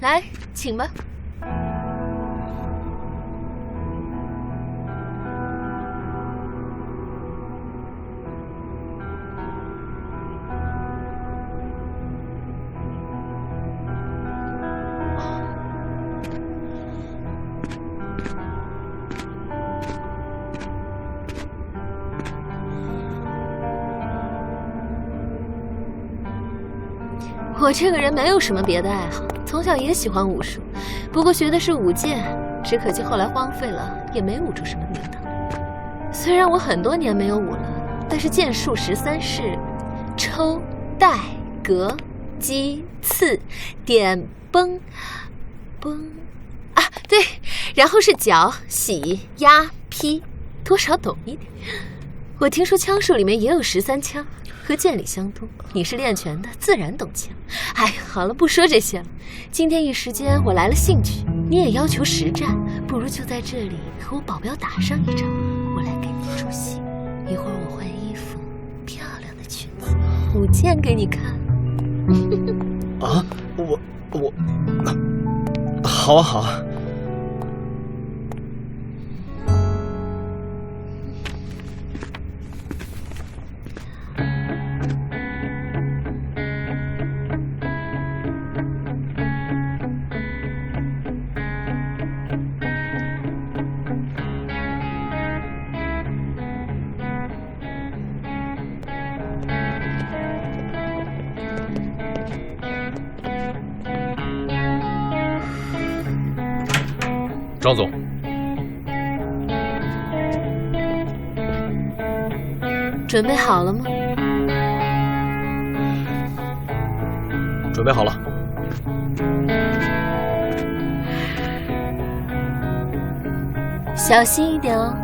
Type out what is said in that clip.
来，请吧。我这个人没有什么别的爱好，从小也喜欢武术，不过学的是舞剑，只可惜后来荒废了，也没舞出什么名堂。虽然我很多年没有舞了，但是剑术13式：抽、带、格、击、刺、点、崩啊，对，然后是绞、洗、压、劈，多少懂一点。我听说枪术里面也有13枪。和剑理相通，你是练拳的，自然懂枪。哎，好了，不说这些了。今天一时间我来了兴趣，你也要求实战，不如就在这里和我保镖打上一场，我来给你助兴。一会儿我换衣服，漂亮的裙子，舞剑给你看。啊，好啊好啊。张总，准备好了吗？准备好了。小心一点哦。